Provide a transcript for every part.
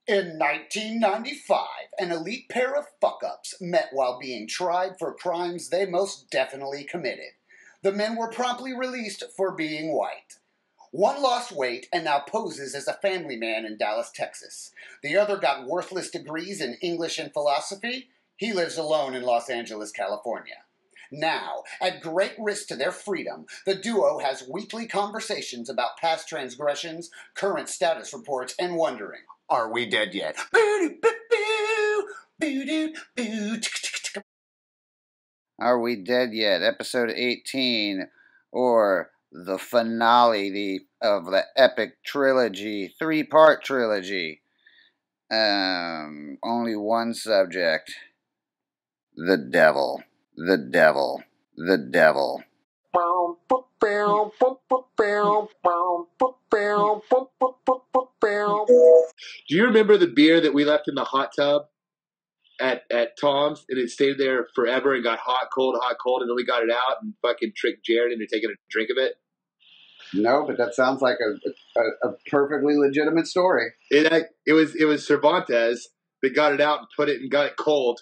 In 1995, an elite pair of fuck-ups met while being tried for crimes they most definitely committed. The men were promptly released for being white. One lost weight and now poses as a family man in Dallas, Texas. The other got worthless degrees in English and philosophy. He lives alone in Los Angeles, California. Now, at great risk to their freedom, the duo has weekly conversations about past transgressions, current status reports, and wondering, are we dead yet? Are We Dead Yet? Episode 18, or the finale of the epic trilogy, three-part trilogy. Only one subject. The devil. The devil. The devil. Do you remember the beer that we left in the hot tub at Tom's, and it stayed there forever and got hot, cold, and then we got it out and fucking tricked Jared into taking a drink of it? No, but that sounds like a perfectly legitimate story. It was Cervantes that got it out and put it and got it cold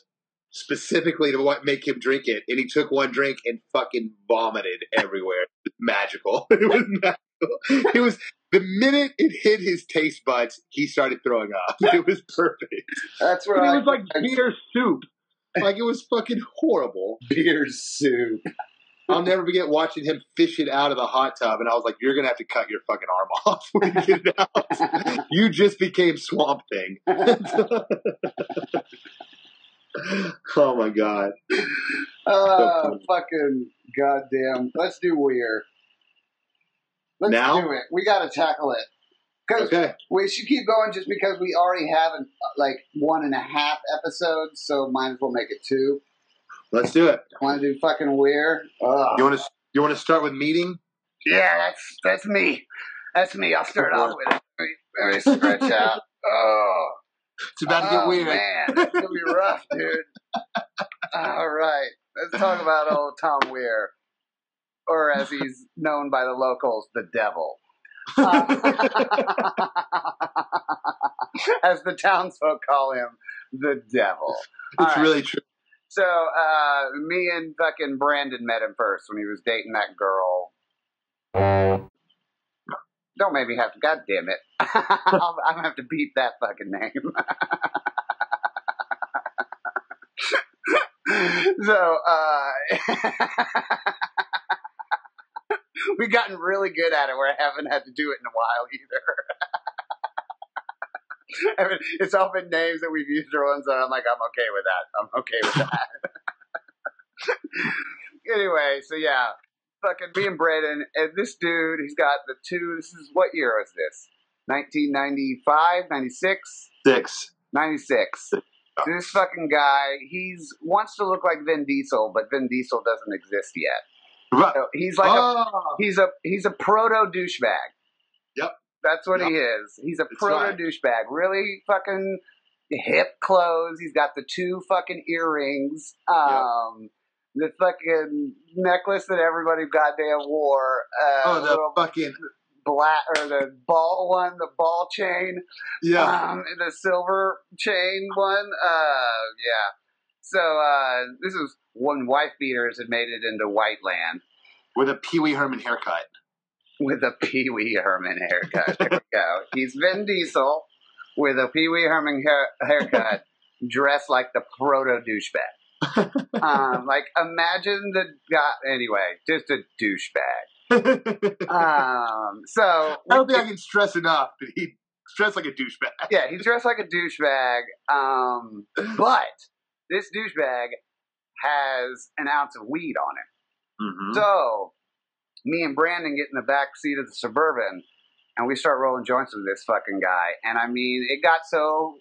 specifically to make him drink it, and he took one drink and fucking vomited everywhere. It was magical. It was magical. It was the minute it hit his taste buds, he started throwing up. It was perfect. That's right. It was like beer soup. Like, it was fucking horrible. Beer soup. I'll never forget watching him fish it out of the hot tub, and I was like, "You're gonna have to cut your fucking arm off when you get it out. You just became Swamp Thing." Oh my god! Fucking goddamn! Let's do Wier. Let's do it. We got to tackle it. Okay. We should keep going just because we already have 1.5 episodes, so might as well make it 2. Let's do it. Want to do fucking Wier? You want to start with meeting? Yeah, that's me. That's me. I'll start off with it. Let me stretch out. Oh. It's about to get weird. Man, it's going to be rough, dude. All right. Let's talk about old Tom Wier. Or as he's known by the locals, the devil. As the townsfolk call him, the devil. It's really true. So, me and fucking Brandon met him first when he was dating that girl. Don't make me have to, God damn it. I'm going to have to beat that fucking name. So, we've gotten really good at it where I haven't had to do it in a while either. I mean, it's all been names that we've used or ones that I'm like, I'm okay with that. Anyway, so yeah. Fucking me and Braden, and this dude, he's got the two, this is, what year was this? 1995, 96? 96. So this fucking guy, wants to look like Vin Diesel, but Vin Diesel doesn't exist yet. Right. So he's like he's a proto-douchebag. Yep. That's what he is. He's a proto-douchebag. Really fucking hip clothes. He's got the 2 fucking earrings. The fucking necklace that everybody goddamn wore. The fucking black, or the ball one, the ball chain. Yeah. The silver chain one. Yeah. So this is when wife beaters had made it into white land. With a Pee Wee Herman haircut. With a Pee Wee Herman haircut. There we go. He's Vin Diesel with a Pee Wee Herman haircut, dressed like the proto-douchebag. Imagine the guy. Anyway, just a douchebag. So I don't think I can stress enough that he dressed like a douchebag. Yeah, he's dressed like a douchebag. But this douchebag has an ounce of weed on him. Mm-hmm. So me and Brandon get in the back seat of the Suburban, and we start rolling joints with this fucking guy. And I mean, it got so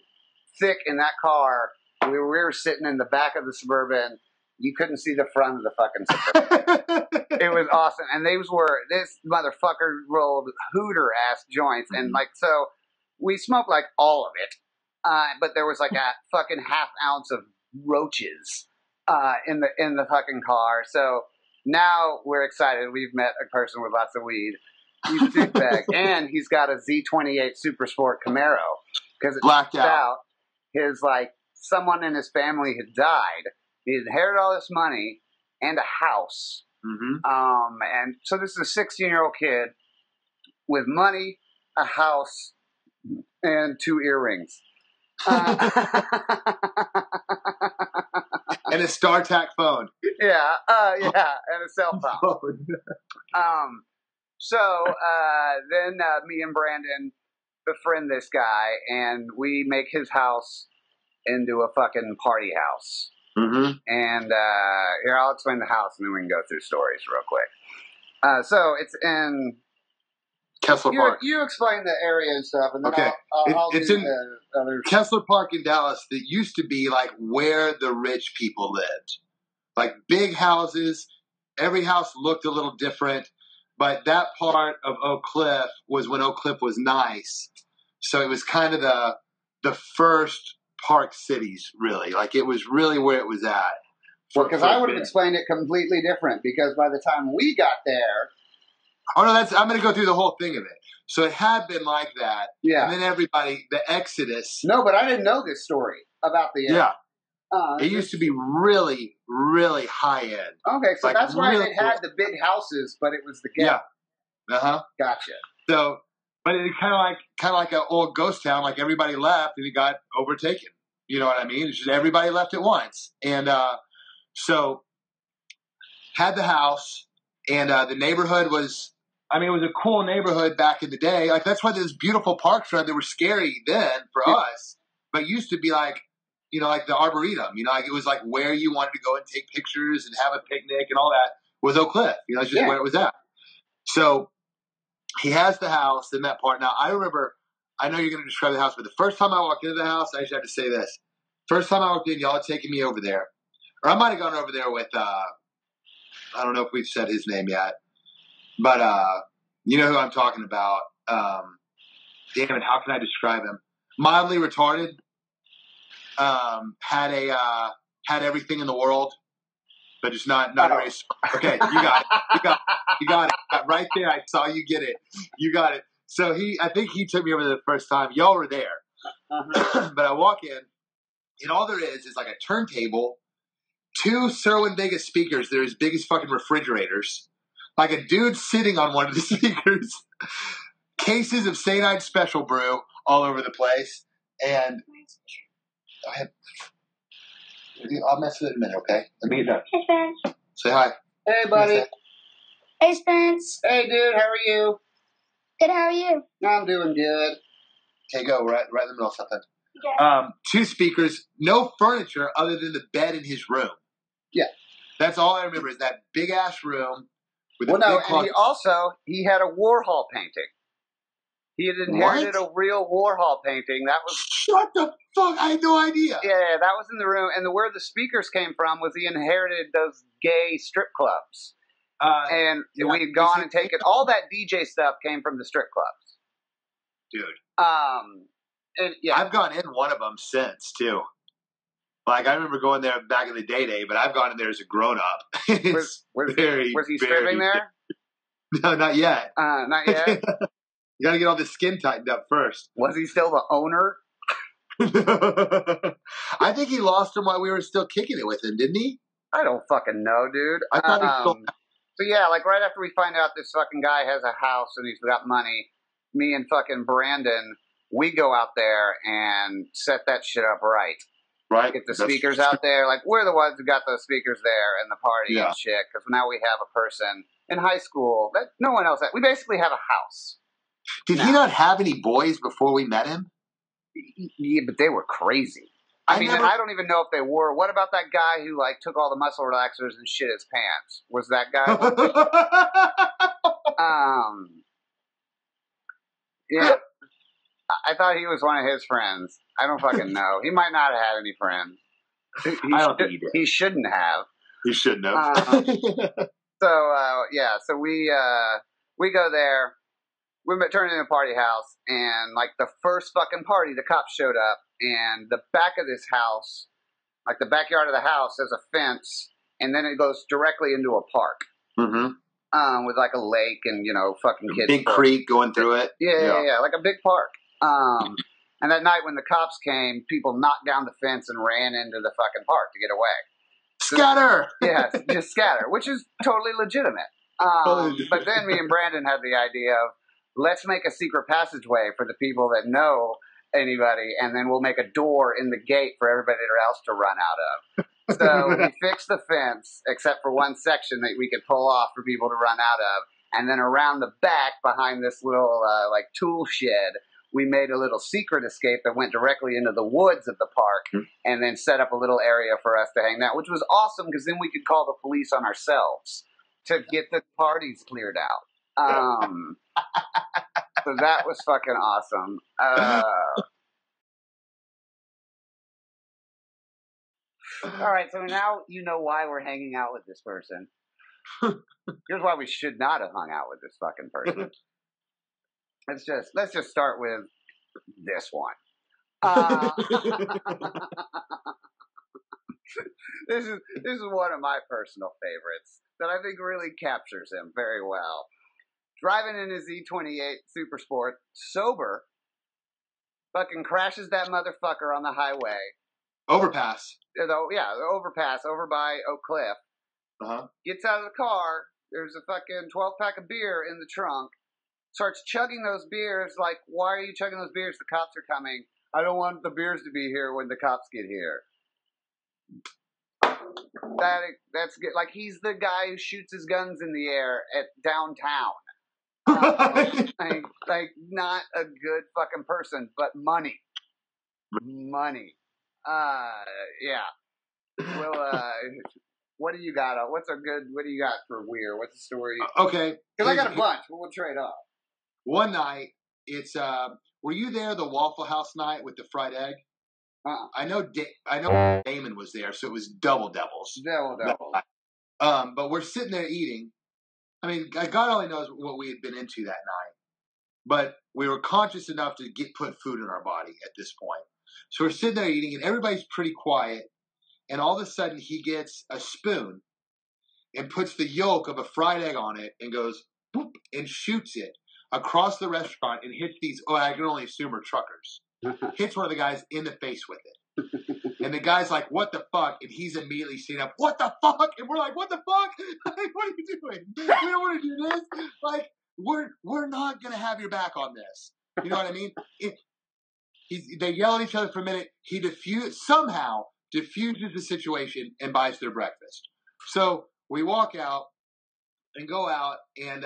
thick in that car. We were sitting in the back of the Suburban. You couldn't see the front of the fucking Suburban. It was awesome. And this motherfucker rolled hooter-ass joints. And, so we smoked, all of it. But there was, a fucking half ounce of roaches in the fucking car. So now we're excited. We've met a person with lots of weed. He's a douchebag. And he's got a Z28 Super Sport Camaro. because it Blacked turns out. out his someone in his family had died. He inherited all this money and a house. Mm-hmm. And so this is a 16-year-old kid with money, a house, and 2 earrings. And a StarTAC phone. Yeah, and a cell phone. So then me and Brandon befriend this guy, and we make his house into a fucking party house. Mm-hmm. And here, I'll explain the house, and then we can go through stories real quick. So it's in Kessler Park. You explain the area and stuff, and then Okay. I'll It's do in the other. Kessler Park in Dallas. That used to be where the rich people lived. Big houses. Every house looked a little different. But that part of Oak Cliff was when Oak Cliff was nice. So it was kind of the first Park cities, really. It was really where it was at. Well, because I would have explained it completely different, because by the time we got there... Oh, no, I'm going to go through the whole thing of it. So it had been like that. Yeah. And then the exodus... No, but I didn't know this story about the... Yeah. It used to be really, really high end. Okay, so that's why really it had the big houses, but it was the ghetto. Yeah. Uh-huh. Gotcha. So, but it kind of like an old ghost town. Everybody left and it got overtaken. You know what I mean? It's just everybody left at once. And so had the house, and the neighborhood was... it was a cool neighborhood back in the day. That's why there's beautiful parks around. They were scary then for us, but used to be the Arboretum. It was where you wanted to go and take pictures and have a picnic and all that was Oak Cliff. It's just where it was at. So he has the house in that part. Now, I remember, I know you're going to describe the house, but the first time I walked into the house, I just have to say this. First time I walked in, y'all had taken me over there. Or I might have gone over there with, I don't know if we've said his name yet. But you know who I'm talking about. Damn it, how can I describe him? Mildly retarded. Had everything in the world, but just not very. Okay, you got it. You got it. Right there, I saw you get it. You got it. So I think he took me over the first time. Y'all were there. Uh-huh. But I walk in, and all there is a turntable, 2 Cerwin-Vegas speakers that are as big as fucking refrigerators. A dude sitting on one of the speakers, cases of St. Ides Special Brew all over the place, and I'll mess with it in a minute, okay? Let me get done. Hey, Spence. Say hi. Hey, buddy. Hey, Spence. Hey, dude. How are you? Good, how are you? I'm doing good. Okay, go. Right in the middle of something. Yeah. 2 speakers, no furniture other than the bed in his room. Yeah. That's all I remember is that big-ass room. And he had a Warhol painting. He had inherited a real Warhol painting. That was... Shut the fuck! I had no idea. Yeah, that was in the room. And where the speakers came from was he inherited those gay strip clubs. And we had gone and taken... All that DJ stuff came from the strip clubs. Dude. And yeah. I've gone in one of them since, too. I remember going there back in the day, but I've gone in there as a grown-up. Was he stripping there? No, not yet. Not yet? You got to get all the skin tightened up first. Was he still the owner? I think he lost him while we were still kicking it with him, didn't he? I don't fucking know, dude. I thought he sold. So yeah, right after we find out this fucking guy has a house and he's got money, me and fucking Brandon, we go out there and set that shit up right. Right. Get the speakers out there. We're the ones who got those speakers there and the party and shit. Because now we have a person in high school that no one else had. We basically have a house. Did he not have any boys before we met him? Yeah, but they were crazy. I don't even know if they were. What about that guy who took all the muscle relaxers and shit his pants? Was that guy? Yeah. I thought he was one of his friends. I don't fucking know. He might not have had any friends. I don't think he did. He shouldn't have. He shouldn't have. So we go there. We turned into a party house, and the first fucking party, the cops showed up, and the back of this house, the backyard of the house, has a fence, and then it goes directly into a park. Mm-hmm. With a lake and fucking kids. Big creek going through it. Yeah, like a big park. And that night when the cops came, people knocked down the fence and ran into the fucking park to get away. Scatter! Yes, just scatter, which is totally legitimate. But then me and Brandon had the idea of, let's make a secret passageway for the people that know anybody, and then we'll make a door in the gate for everybody else to run out of. So we fixed the fence, except for one section that we could pull off for people to run out of. And then around the back, behind this little tool shed, we made a little secret escape that went directly into the woods of the park, and then set up a little area for us to hang out, which was awesome because then we could call the police on ourselves to get the parties cleared out. So that was fucking awesome. All right, so now you know why we're hanging out with this person. Here's why we should not have hung out with this fucking person. Let's just start with this one. This is one of my personal favorites that I think really captures him very well. Driving in his E28 Super Sport, sober, fucking crashes that motherfucker on the highway. Overpass. The overpass over by Oak Cliff. Uh-huh. Gets out of the car. There's a fucking 12-pack of beer in the trunk. Starts chugging those beers. Like, why are you chugging those beers? The cops are coming. I don't want the beers to be here when the cops get here. That's good. Like, he's the guy who shoots his guns in the air at downtown. Like, not a good fucking person, but money. Money. Yeah. Well, what do you got? What do you got for Wier? What's the story? Okay. Because I got a bunch, but we'll trade off. One night, were you there the Waffle House night with the fried egg? I know Damon was there, so it was double devils. Double. But we're sitting there eating. I mean, God only knows what we had been into that night. But we were conscious enough to put food in our body at this point. So we're sitting there eating, and everybody's pretty quiet. And all of a sudden, he gets a spoon and puts the yolk of a fried egg on it and goes, boop, and shoots it across the restaurant and hits these, I can only assume are truckers. Hits one of the guys in the face with it. And the guy's like, what the fuck? And he's immediately sitting up, what the fuck? And we're like, what the fuck? Like, what are you doing? We don't want to do this. Like, we're not going to have your back on this. You know what I mean? They yell at each other for a minute. He somehow diffuses the situation and buys their breakfast. So we walk out and go out and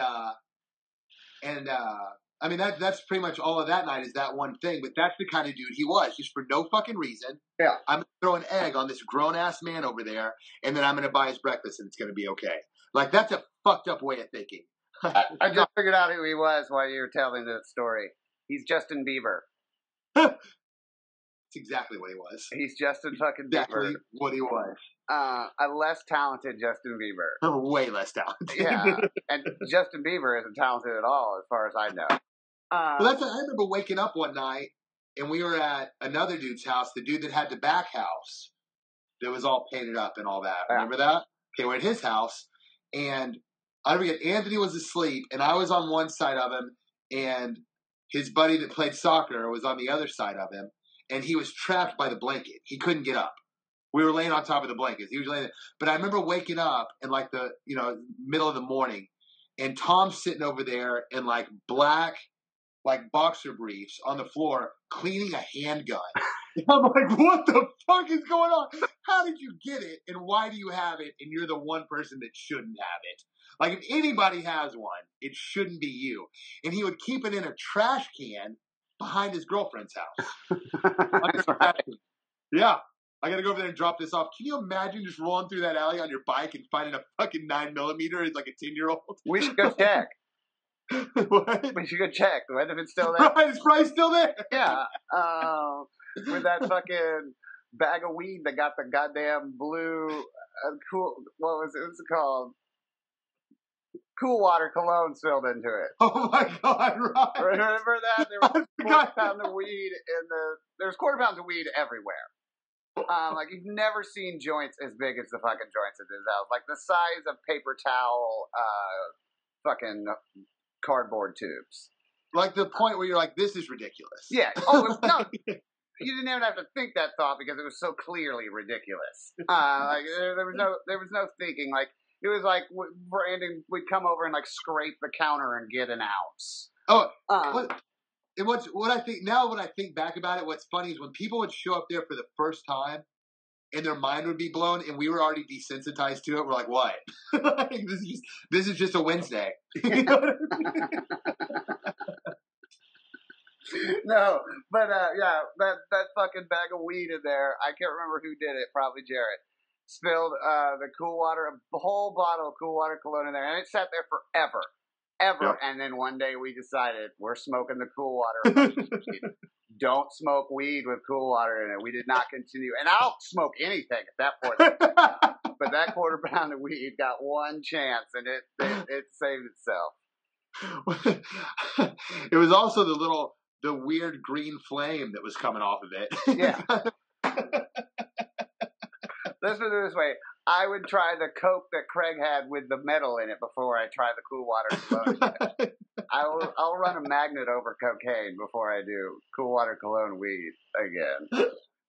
I mean, that's pretty much all of that night is that one thing. But that's the kind of dude he was, just for no fucking reason. Yeah. I'm going to throw an egg on this grown-ass man over there, and then I'm going to buy his breakfast, and it's going to be okay. Like, that's a fucked up way of thinking. I just figured out who he was while you were telling that story. He's Justin Bieber. That's exactly what he was. He's Justin fucking Bieber. Exactly what he was. A less talented Justin Bieber. Way less talented. Yeah. And Justin Bieber isn't talented at all, as far as I know. I remember waking up one night, and we were at another dude's house, the dude that had the back house that was all painted up and all that. Yeah. Remember that? Okay, we're at his house, and I forget, Anthony was asleep, and I was on one side of him, and his buddy that played soccer was on the other side of him, and he was trapped by the blanket. He couldn't get up. We were laying on top of the blankets. He was laying there. But I remember waking up in like the middle of the morning, and Tom's sitting over there in like black boxer briefs on the floor cleaning a handgun. I'm like, what the fuck is going on? How did you get it, and why do you have it, and you're the one person that shouldn't have it? Like, if anybody has one, it shouldn't be you. And he would keep it in a trash can behind his girlfriend's house. That's right. Yeah. I gotta go over there and drop this off. Can you imagine just rolling through that alley on your bike and finding a fucking 9mm as like a 10-year-old? We should go check. What? We should go check. What if it's still there? Right, it's probably still there. Yeah. With that fucking bag of weed that got the goddamn blue, what was it? What's it called? Cool water cologne spilled into it. Oh my God, right. Remember that? There was quarter pound of weed there's quarter pounds of weed everywhere. Like, you've never seen joints as big as the fucking joints at his house. Like, the size of paper towel, fucking cardboard tubes. Like the point where you're like, this is ridiculous. Yeah. Oh, no. You didn't even have to think that thought because it was so clearly ridiculous. Like there was no thinking. Like it was like Brandon would come over and like scrape the counter and get an ounce. Oh, what I think now, when I think back about it, what's funny is when people would show up there for the first time and their mind would be blown, and we were already desensitized to it. We're like, what? This is just a Wednesday. You know what I mean? No, but yeah, that fucking bag of weed in there, I can't remember who did it, probably Jared, spilled the Cool Water, a whole bottle of Cool Water cologne in there, and it sat there forever. Yep. And then one day we decided we're smoking the Cool Water. Don't smoke weed with Cool Water in it. We did not continue. And I'll smoke anything at that point. But that quarter pound of weed got one chance, and it saved itself. It was also the weird green flame that was coming off of it. Yeah. Let's put it this way. I would try the Coke that Craig had with the metal in it before I try the Cool Water cologne. I'll run a magnet over cocaine before I do Cool Water cologne weed again.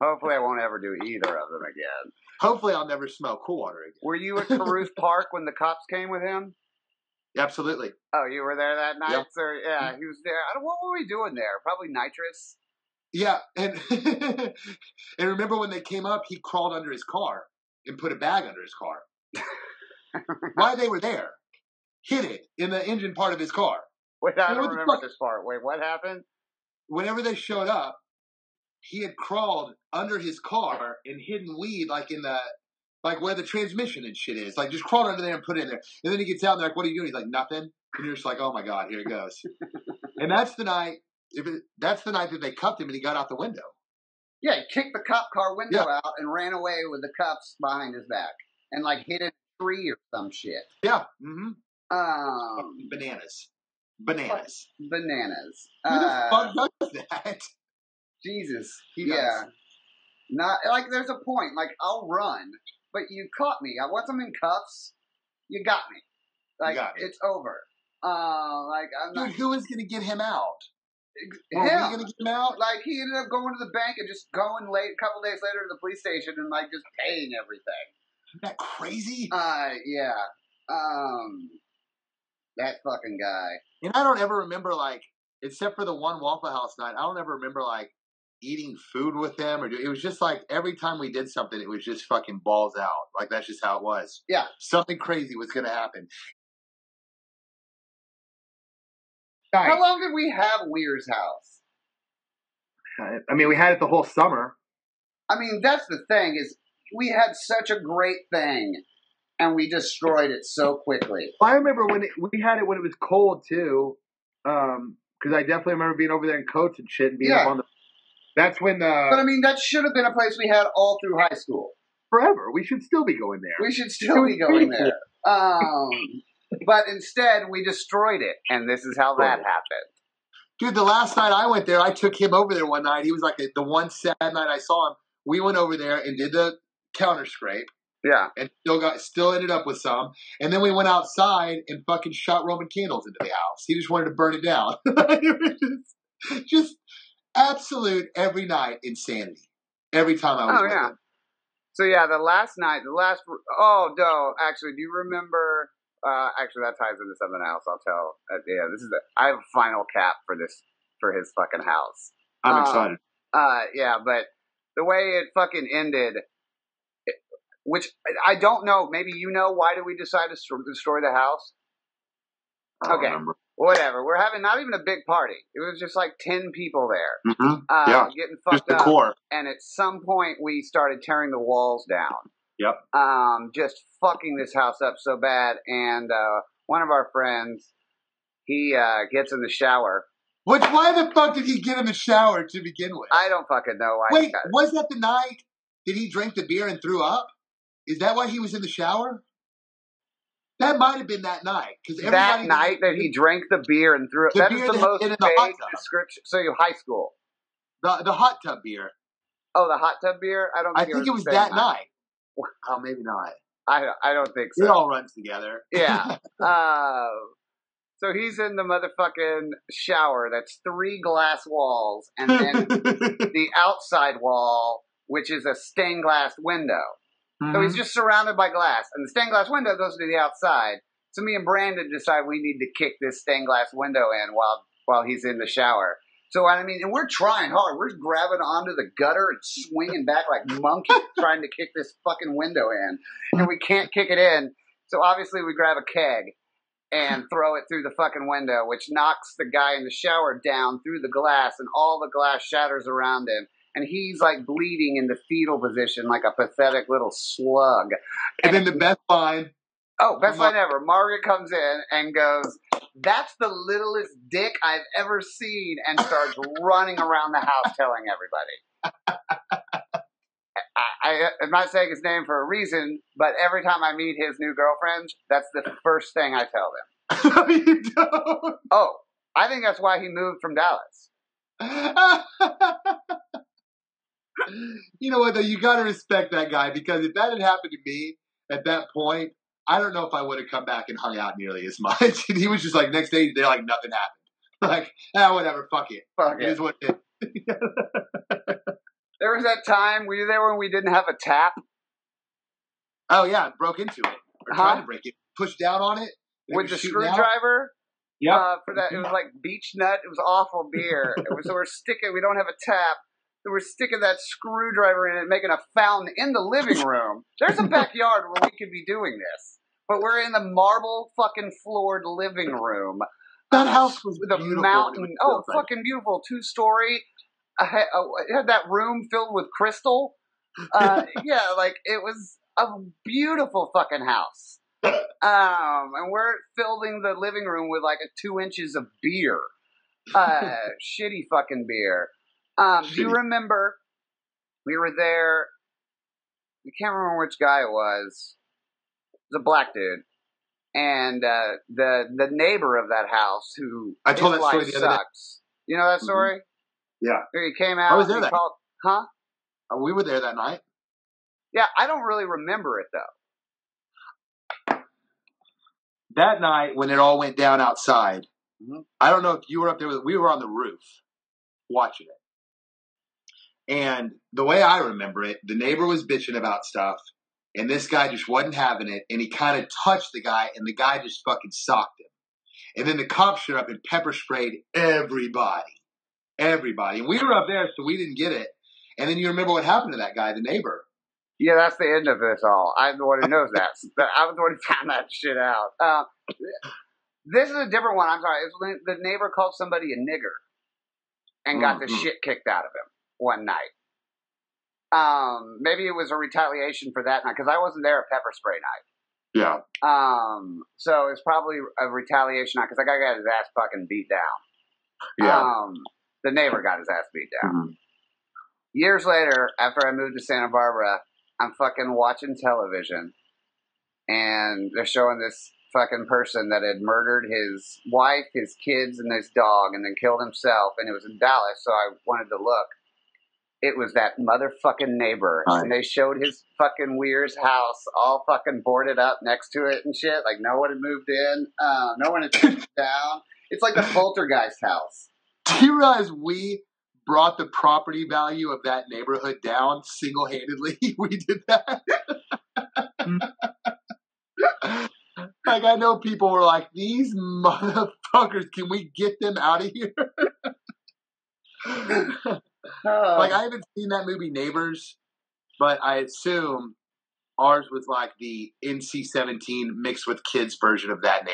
Hopefully I won't ever do either of them again. Hopefully I'll never smell Cool Water again. Were you at Caruth Park when the cops came with him? Absolutely. Oh, you were there that night? Yep. Sir? Yeah, he was there. What were we doing there? Probably nitrous. Yeah, and and remember when they came up, he crawled under his car and put a bag under his car. While they were there, hid it in the engine part of his car. Wait, I don't remember this part. Wait, what happened? Whenever they showed up, he had crawled under his car and hidden weed, like in the, like where the transmission and shit is. Like just crawled under there and put it in there. And then he gets out and they're like, "What are you doing?" He's like, "Nothing." And you're just like, "Oh my God, here it goes." And that's the night. That's the night that they cuffed him and he got out the window. Yeah, he kicked the cop car window out and ran away with the cuffs behind his back and like hit a tree or some shit. Yeah. Mm-hmm. Bananas. Who the fuck does that? Jesus. Yeah. Not like there's a point. Like I'll run, but you caught me. Once I'm in cuffs, you got me. Like it's over. Like I'm not. Dude, who is gonna get him out? Him. Were we gonna get him out? Like he ended up going to the bank and just going a couple days later to the police station and like just paying everything. Isn't that crazy? Yeah. That fucking guy. And I don't ever remember, like, except for the one Waffle House night, I don't ever remember, like, eating food with them. It was just, like, every time we did something, it was just fucking balls out. Like, that's just how it was. Yeah. Something crazy was going to happen. How long did we have Wier's house? I mean, we had it the whole summer. I mean, that's the thing, is we had such a great thing. And we destroyed it so quickly. I remember when we had it when it was cold too, because I definitely remember being over there in coats and shit and being up on the. That's when the. But I mean, that should have been a place we had all through high school. Forever, we should still be going there. We should still be going there. But instead, we destroyed it, and this is how that happened. Dude, the last night I went there, I took him over there one night. He was like the one sad night I saw him. We went over there and did the counter scrape. Yeah. And still ended up with some. And then we went outside and fucking shot Roman candles into the house. He just wanted to burn it down. It was just absolute every night insanity. Every time I was with him. So yeah, oh no, actually, do you remember, actually that ties into something else I'll tell. I have a final cap for his fucking house. I'm excited. Yeah, but the way it fucking ended, which I don't know. Maybe you know, why did we decide to destroy the house? Okay, whatever. We're having not even a big party. It was just like 10 people there. Mm-hmm. Getting fucked just the up. Core. And at some point, we started tearing the walls down. Yep. Just fucking this house up so bad. And one of our friends, he gets in the shower. Why the fuck did he get in the shower to begin with? I don't fucking know why. Wait, was that the night? Did he drink the beer and threw up? Is that why he was in the shower? That might have been that night. That night that he drank the beer and threw up. That is the most vague description. So you high school. The hot tub beer. Oh, the hot tub beer? I think it was that night. Oh, maybe not. I don't think so. It all runs together. Yeah. So he's in the motherfucking shower. That's 3 glass walls, and then the outside wall, which is a stained glass window. So he's just surrounded by glass, and the stained glass window goes to the outside. So me and Brandon decide we need to kick this stained glass window in while he's in the shower. So I mean, and we're trying hard. We're grabbing onto the gutter and swinging back like monkeys trying to kick this fucking window in, and we can't kick it in. So obviously we grab a keg and throw it through the fucking window, which knocks the guy in the shower down through the glass, and all the glass shatters around him. And he's like bleeding in the fetal position like a pathetic little slug. And then the best line. Oh, best line ever. Margaret comes in and goes, "That's the littlest dick I've ever seen," and starts running around the house telling everybody. I'm not saying his name for a reason, but every time I meet his new girlfriends, that's the first thing I tell them. No, you don't. Oh, I think that's why he moved from Dallas. You know what, though? You got to respect that guy, because if that had happened to me at that point, I don't know if I would have come back and hung out nearly as much. And he was just like, next day, they're like, nothing happened. Like, whatever, fuck it. It is what it is. There was that time, were you there when we didn't have a tap? Oh, yeah, broke into it. Or tried to break it. Pushed down on it. With the screwdriver? Yeah. For that, it was like beach nut. It was awful beer. So we don't have a tap. So we're sticking that screwdriver in it, making a fountain in the living room. There's a backyard where we could be doing this. But we're in the marble fucking floored living room. That house was with a mountain. Oh, fucking beautiful. 2-story. It had that room filled with crystal. Yeah, like it was a beautiful fucking house. And we're filling the living room with like 2 inches of beer. Shitty fucking beer. Do you remember we were there? I can't remember which guy it was. It was a black dude. And the neighbor of that house who I told that story the other day. You know that story? Yeah. He came out. I was there that called, huh? We were there that night. Yeah, I don't really remember it though. That night when it all went down outside, I don't know if you were up there. We were on the roof watching it. And the way I remember it, the neighbor was bitching about stuff, and this guy just wasn't having it, and he kind of touched the guy, and the guy just fucking socked him. And then the cops showed up and pepper sprayed everybody. Everybody. And we were up there, so we didn't get it. And then you remember what happened to that guy, the neighbor. Yeah, that's the end of this all. I'm the one who knows that. I was the one who found that shit out. This is a different one. I'm sorry. It's when the neighbor called somebody a nigger and got the shit kicked out of him one night. Maybe it was a retaliation for that night, because I wasn't there at pepper spray night. Yeah. So it's probably a retaliation night, because that guy got his ass fucking beat down. Yeah. The neighbor got his ass beat down. Years later, after I moved to Santa Barbara, I'm fucking watching television, and they're showing this fucking person that had murdered his wife, his kids, and his dog, and then killed himself, and it was in Dallas, so I wanted to look. It was that motherfucking neighbor, and they showed his fucking Wier's house all fucking boarded up next to it and shit, like no one had moved in, no one had taken it down. It's like the poltergeist house. Do you realize we brought the property value of that neighborhood down single-handedly? We did that. Like, I know people were like, these motherfuckers, can we get them out of here? Like, I haven't seen that movie Neighbors, but I assume ours was like the NC-17 mixed with kids version of that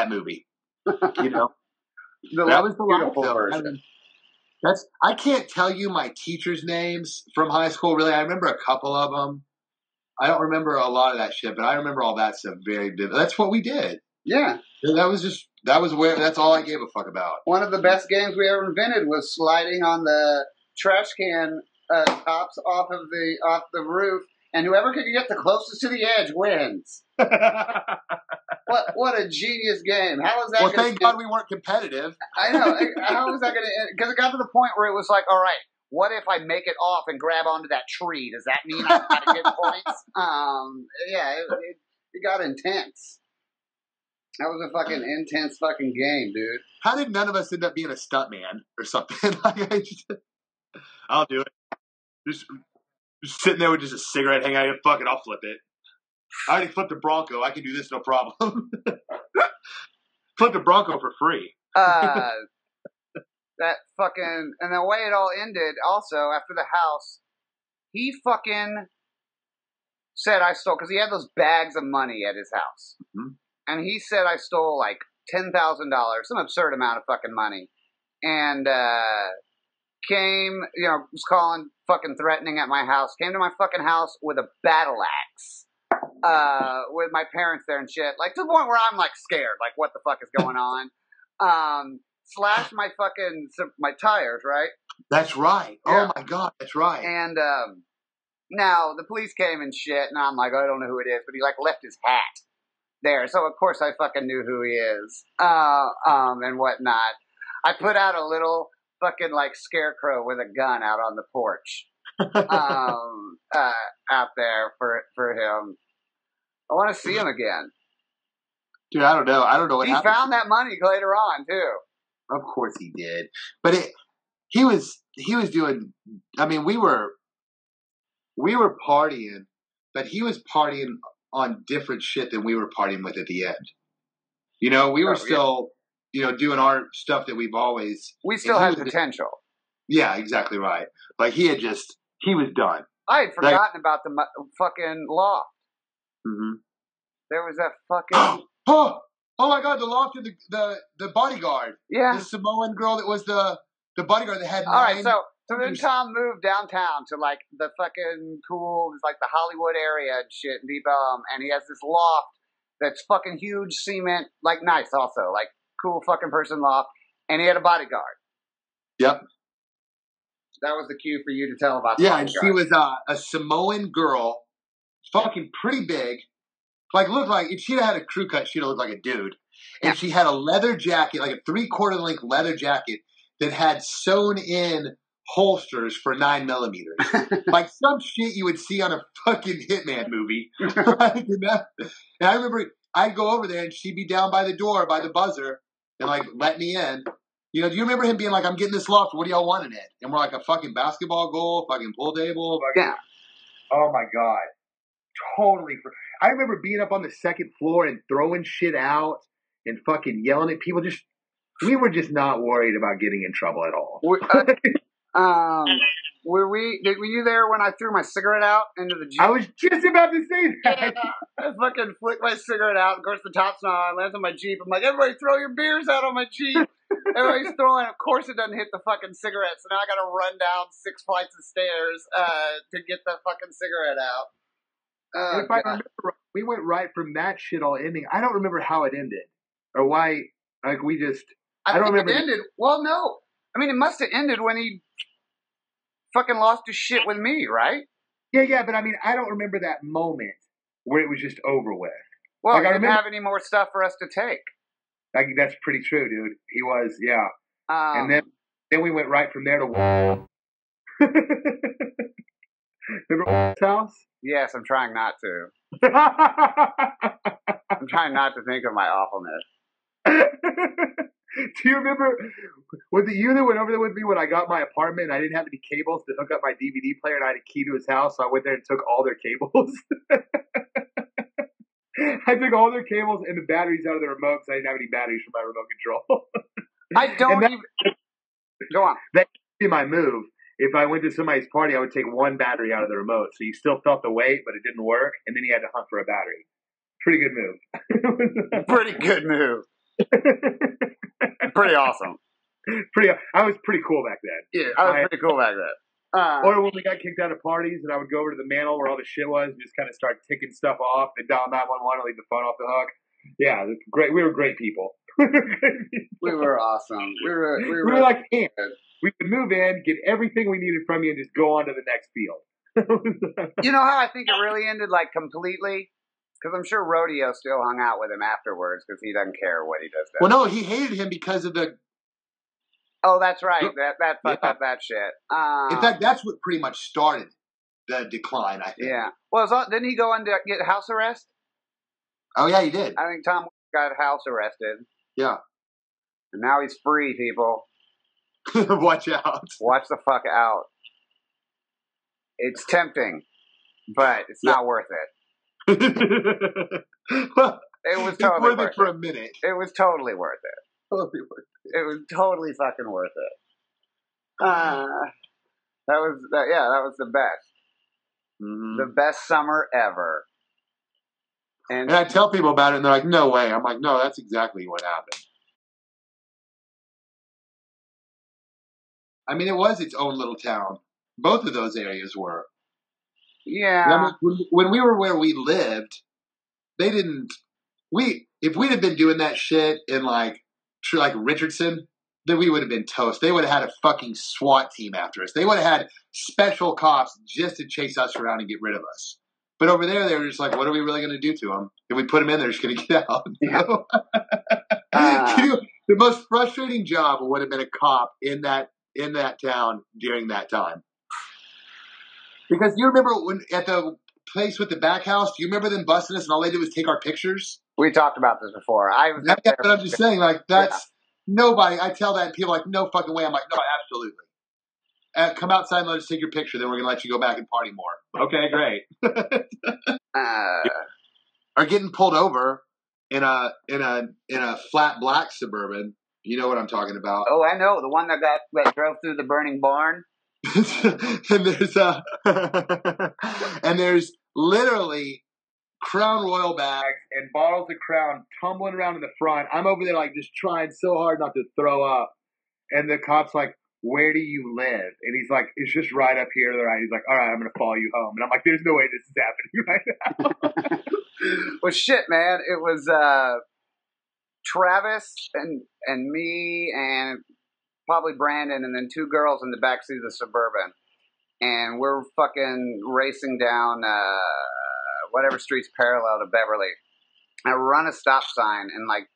movie. You know? That was the beautiful life, version. I can't tell you my teachers' names from high school, really. I remember a couple of them. I don't remember a lot of that shit, but I remember all that stuff very vividly. That's what we did. Yeah. That's all I gave a fuck about. One of the best games we ever invented was sliding on the trash can tops off the roof, and whoever could get the closest to the edge wins. What a genius game. How is that? Well, thank God we weren't competitive. I know. How was that going to end? Because it got to the point where it was like, all right, what if I make it off and grab onto that tree? Does that mean I got to get points? Yeah, it got intense. That was a fucking intense fucking game, dude. How did none of us end up being a stuntman or something? I'll do it. Just sitting there with just a cigarette hanging out. Fuck it, I'll flip it. I already flipped a Bronco. I can do this no problem. Flipped a Bronco for free. That fucking... And the way it all ended, also, after the house, he fucking said I stole... Because he had those bags of money at his house. Mm-hmm. And he said I stole, like, $10,000, some absurd amount of fucking money. And, came, was calling, fucking threatening at my house. Came to my fucking house with a battle axe. With my parents there and shit. Like, to the point where I'm, like, scared. Like, what the fuck is going on? Slashed my fucking, my tires, right? That's right. Yeah. Oh, my God, that's right. And, now, the police came and shit, and I'm like, I don't know who it is, but he, like, left his hat there. So, of course, I fucking knew who he is. And whatnot. I put out a little fucking, like, scarecrow with a gun out on the porch. Out there for him. I want to see him again. Dude, I don't know. I don't know what happened. He found that money later on, too. Of course he did. But he was doing, I mean, we were partying, but he was partying on different shit than we were partying with at the end. We were still, doing our stuff that we've always. We still had potential. Yeah, exactly right. Like he was done. I had forgotten about the fucking loft. Mm-hmm. There was that fucking. Oh my God! The loft of the bodyguard. Yeah. The Samoan girl that was the bodyguard that had. All right, so then Tom moved downtown to like the fucking cool, like the Hollywood area and shit, Deep Ellum, and he has this loft that's fucking huge, cement, like nice also, like cool fucking person loft, and he had a bodyguard. Yep. That was the cue for you to tell about. Yeah, and she was a Samoan girl, fucking pretty big. Like, looked like, if she'd had a crew cut, she'd have looked like a dude. And she had a leather jacket, like a 3/4 length leather jacket that had sewn in holsters for 9mm. Like some shit you would see on a fucking Hitman movie. And I remember I'd go over there and she'd be down by the door, by the buzzer, and like, let me in. Do you remember him being like, I'm getting this loft, what do y'all want in it? And we're like, a fucking basketball goal, fucking pool table. Fucking... Yeah. Oh my God. Totally. I remember being up on the second floor and throwing shit out and fucking yelling at people. We were just not worried about getting in trouble at all. Were you there when I threw my cigarette out into the Jeep? I was just about to say that. Yeah, I fucking flicked my cigarette out. Of course, the top's not on. I lands on my Jeep. I'm like, everybody throw your beers out on my Jeep. Everybody's throwing. Of course, it doesn't hit the fucking cigarette. So now I got to run down 6 flights of stairs to get the fucking cigarette out. If I remember, we went right from that shit all ending. I don't remember how it ended or why. Like we just. I don't remember. It ended. Well, no. I mean, it must have ended when he fucking lost his shit with me, right? Yeah. But I mean, I don't remember that moment where it was just over with. Well, like, I didn't have any more stuff for us to take. Like that's pretty true, dude. He was, yeah. And then we went right from there to. Remember house? Yes, I'm trying not to. I'm trying not to think of my awfulness. Do you remember, was it you that went over there with me when I got my apartment and I didn't have any cables to hook up my DVD player and I had a key to his house, so I went there and took all their cables? I took all their cables and the batteries out of the remote because I didn't have any batteries for my remote control. I don't even... Go on. That would be my move. If I went to somebody's party, I would take one battery out of the remote. So you still felt the weight, but it didn't work. And then you had to hunt for a battery. Pretty good move. Pretty good move. Pretty awesome. I was pretty cool back then. Yeah, I was pretty cool back then. Or when we got kicked out of parties and I would go over to the mantle where all the shit was and just kind of start ticking stuff off and dial 911 and leave the phone off the hook. Yeah, great. We were great people. We were awesome. We were like ants. We could move in, get everything we needed from you, and just go on to the next field. You know how I think it really ended, like, completely? Because I'm sure Rodeo still hung out with him afterwards because he doesn't care what he does. Well, no, he hated him because of the... Oh, that's right. That fucked up that shit. In fact, that's what pretty much started the decline, I think. Yeah. Well, didn't he go into get house arrest? Oh, yeah, he did. I think Tom got house arrested. Yeah. And now he's free, people. Watch out. Watch the fuck out. It's tempting, but it's not worth it. Well, It was totally worth it for a minute. It was totally worth it. Totally worth it. It was totally fucking worth it. That was the best. Mm-hmm. The best summer ever. And I tell people about it, and they're like, no way. I'm like, no, that's exactly what happened. I mean, it was its own little town. Both of those areas were. Yeah. I mean, when we were where we lived, they didn't. If we'd have been doing that shit in like Richardson, then we would have been toast. They would have had a fucking SWAT team after us. They would have had special cops just to chase us around and get rid of us. But over there, they were just like, what are we really going to do to them? If we put them in, they're just going to get out. Yeah. The most frustrating job would have been a cop in that town during that time. Because you remember when at the place with the back house, do you remember them busting us and all they did was take our pictures? We talked about this before. That's what I'm just saying. Like, that's nobody. I tell that and people are like, no fucking way. I'm like, no, absolutely. Come outside and let us take your picture. Then we're going to let you go back and party more. Okay, great. Are getting pulled over in a flat black Suburban. You know what I'm talking about. Oh, I know. The one that drove through the burning barn. and there's literally Crown Royal bags and bottles of Crown tumbling around in the front. I'm over there like just trying so hard not to throw up. And the cop's like, where do you live? And he's like, it's just right up here. Right. He's like, all right, I'm going to follow you home. And I'm like, there's no way this is happening right now. Well, shit, man. It was Travis and me and probably Brandon and then two girls in the backseat of the Suburban. And we're fucking racing down whatever street's parallel to Beverly. I run a stop sign and like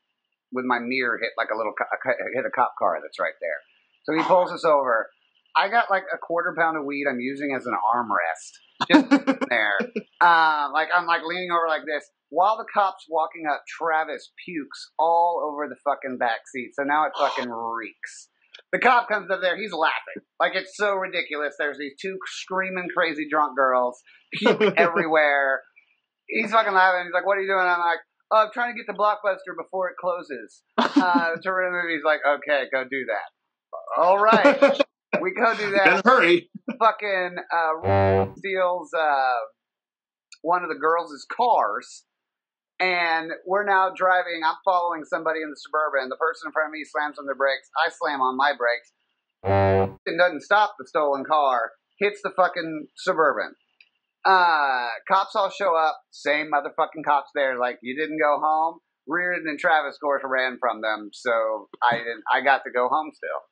with my mirror hit a cop car that's right there. So he pulls us over. I got like a quarter pound of weed I'm using as an armrest. Just there. Like I'm like leaning over like this. While the cop's walking up, Travis pukes all over the fucking back seat. So now it fucking reeks. The cop comes up there. He's laughing. Like, it's so ridiculous. There's these two screaming crazy drunk girls. Puke everywhere. He's fucking laughing. He's like, what are you doing? I'm like, oh, I'm trying to get to Blockbuster before it closes. To rent a movie. He's like, okay, go do that. All right. We go do that. In a hurry. Fucking steals one of the girls' cars. And we're now driving. I'm following somebody in the Suburban. The person in front of me slams on their brakes. I slam on my brakes. It doesn't stop the stolen car. Hits the fucking Suburban. Cops all show up. Same motherfucking cops there. Like, you didn't go home. Reardon and Travis, of course, ran from them. So I got to go home still.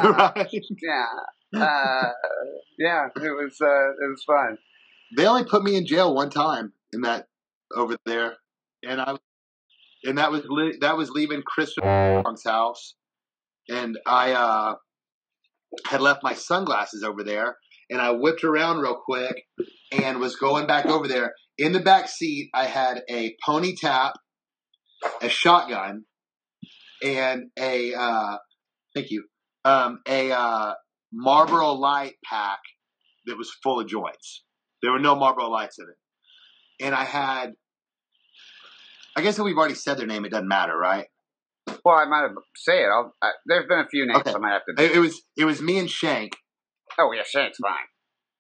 Right. Yeah. Yeah. It was fun. They only put me in jail one time over there. And that was leaving Christopher's house, and I had left my sunglasses over there, and I whipped around real quick and was going back over there. In the back seat, I had a pony tap, a shotgun, and a Marlboro Light pack that was full of joints. There were no Marlboro Lights in it, and I had. I guess if we've already said their name, it doesn't matter, right? Well, I might have say it. There's been a few names I might have to do. It was me and Shank. Oh yeah, Shank's fine.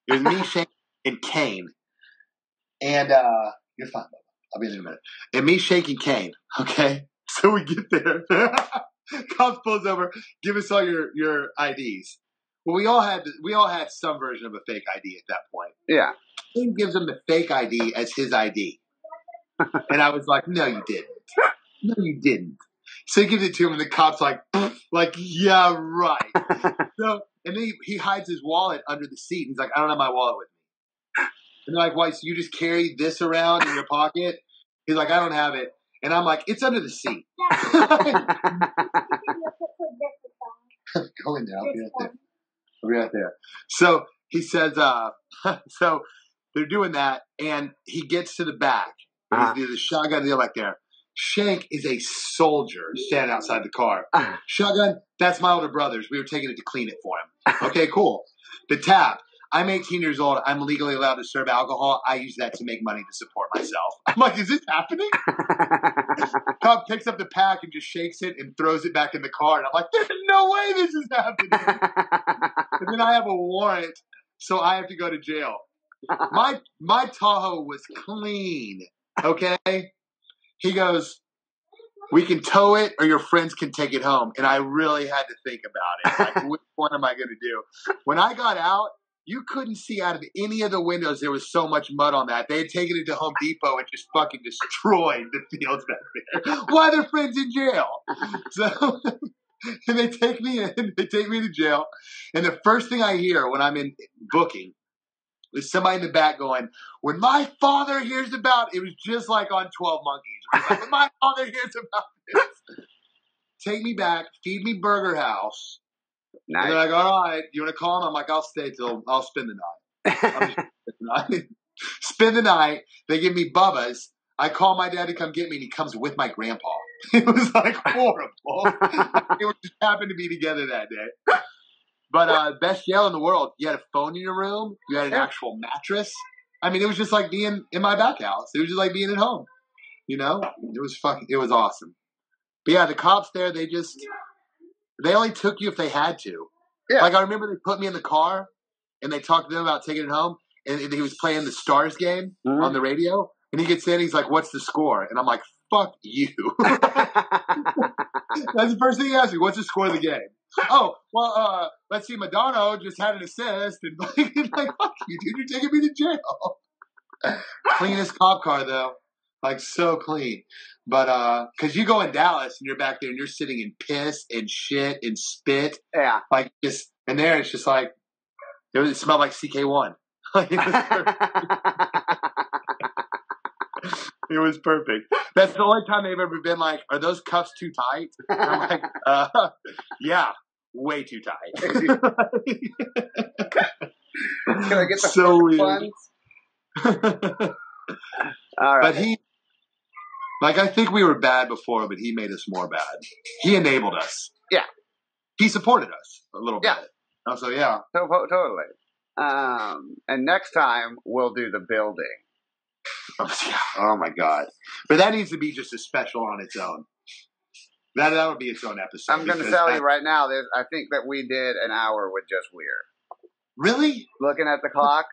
It was me, Shank, and Kane. And you're fine, I'll be in a minute. And me, Shank, and Kane. Okay, so we get there. Cops pulls over, give us all your IDs. Well, we all had some version of a fake ID at that point. Yeah. Kane gives him the fake ID as his ID. And I was like, no, you didn't. No, you didn't. So he gives it to him, and the cop's like, yeah, right. So, and then he hides his wallet under the seat. He's like, I don't have my wallet with me. And they're like, why? So you just carry this around in your pocket? He's like, I don't have it. And I'm like, it's under the seat. Go in there. I'll be right there. So he says, so they're doing that, and he gets to the back. The shotgun deal back there. Shank is a soldier standing outside the car. Shotgun, that's my older brother's. We were taking it to clean it for him. Okay, cool. The tap. I'm 18 years old. I'm legally allowed to serve alcohol. I use that to make money to support myself. I'm like, is this happening? Cop picks up the pack and just shakes it and throws it back in the car. And I'm like, there's no way this is happening. And then I have a warrant, so I have to go to jail. My Tahoe was clean. Okay? He goes, we can tow it or your friends can take it home. And I really had to think about it. Like, which one am I going to do? When I got out, you couldn't see out of any of the windows. There was so much mud on that. They had taken it to Home Depot and just fucking destroyed the fields back there. Why are their friends in jail? So, and they take me in. They take me to jail. And the first thing I hear when I'm in booking is somebody in the back going, when my father hears about it, was just like on 12 Monkeys. Where he's like, when my father hears about this, take me back, feed me Burger House. Nice. And they're like, all right, you want to call him? I'm like, I'll stay I'll spend the night. Spend the night. They give me Bubba's. I call my dad to come get me, and he comes with my grandpa. It was like horrible. It just happened to be together that day. But best jail in the world. You had a phone in your room. You had an actual mattress. I mean, it was just like being in my back house. It was just like being at home. You know? It was awesome. But yeah, the cops there, they only took you if they had to. Yeah. Like, I remember they put me in the car, and they talked to them about taking it home, and he was playing the Stars game on the radio, and he gets in, he's like, what's the score? And I'm like, fuck you. That's the first thing he asked me, what's the score of the game? Oh, well, let's see, Madonna just had an assist, and like, fuck you, dude, you're taking me to jail. Cleanest cop car, though. Like, so clean. But, cause you go in Dallas and you're back there and you're sitting in piss and shit and spit. Yeah. Like, just, and there it's just like, it smelled like CK1. Like, it was perfect. It was perfect. That's the only time they've ever been like, are those cuffs too tight? And I'm like, yeah, way too tight. Can I get the so weird. All right. But I think we were bad before, but he made us more bad. He enabled us. Yeah. He supported us a little bit. So, yeah. Totally. And next time, we'll do the building. Oh, my God. But that needs to be just a special on its own. That would be its own episode. I'm going to tell you right now, I think that we did an hour with just Wier. Really? Looking at the clock,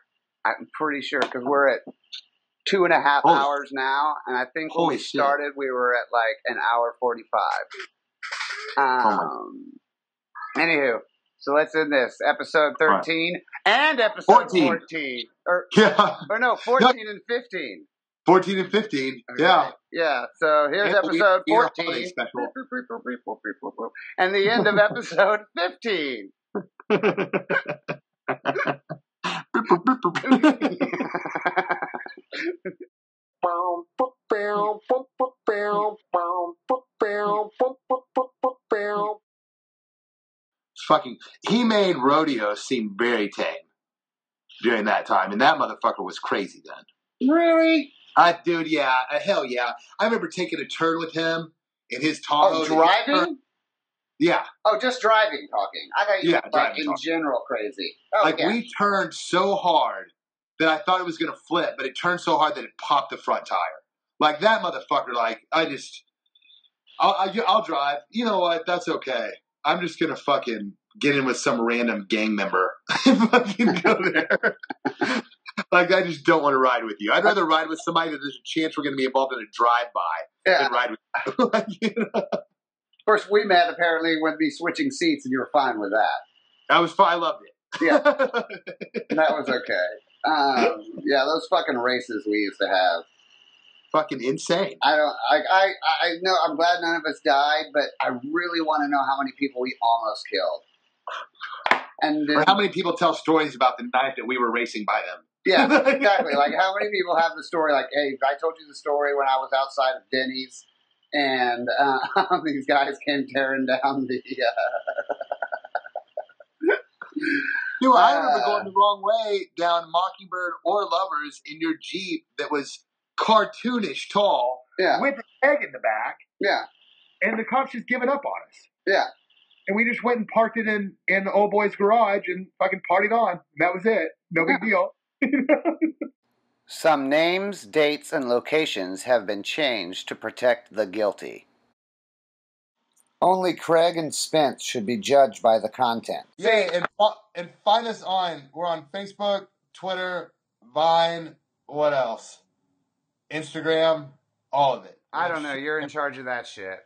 I'm pretty sure, because we're at 2.5 hours now, and I think when we started, we were at like an hour 45. Anywho, so let's end this episode 13 and episode 14. Or no, 14 and 15. 14 and 15. Okay. Yeah. Yeah. So here's episode 14. And the end of episode 15. He made rodeo seem very tame during that time, and that motherfucker was crazy then. Really? Dude, yeah, hell yeah. I remember taking a turn with him in his Tahoe. Oh, driving? Yeah. Oh, just driving, talking. I thought you were like in general crazy. Oh, like we turned so hard that I thought it was going to flip, but it turned so hard that it popped the front tire. Like that motherfucker, like I'll drive. You know what? That's okay. I'm just going to fucking get in with some random gang member and fucking go there. Like, I just don't want to ride with you. I'd rather ride with somebody that there's a chance we're going to be involved in a drive-by than ride with you. Like, you know? Of course, we met apparently would be switching seats, and you were fine with that. I was fine. I loved it. Yeah. That was okay. Yeah, those fucking races we used to have. Fucking insane. I know. I'm glad none of us died, but I really want to know how many people we almost killed. And then, or how many people tell stories about the night that we were racing by them. Yeah, exactly. Like, how many people have the story like, hey, I told you the story when I was outside of Denny's, and these guys came tearing down the... Dude, I remember going the wrong way down Mockingbird or Lovers in your Jeep that was cartoonish tall Yeah. with a keg in the back, Yeah. and the cops just giving up on us. Yeah. And we just went and parked it in the old boy's garage and fucking partied on. And that was it. No big deal. Some names, dates, and locations have been changed to protect the guilty. Only Craig and Spence should be judged by the content. Yeah, and find us we're on Facebook, Twitter, Vine, what else? Instagram, all of it. I don't know. You're in charge of that shit.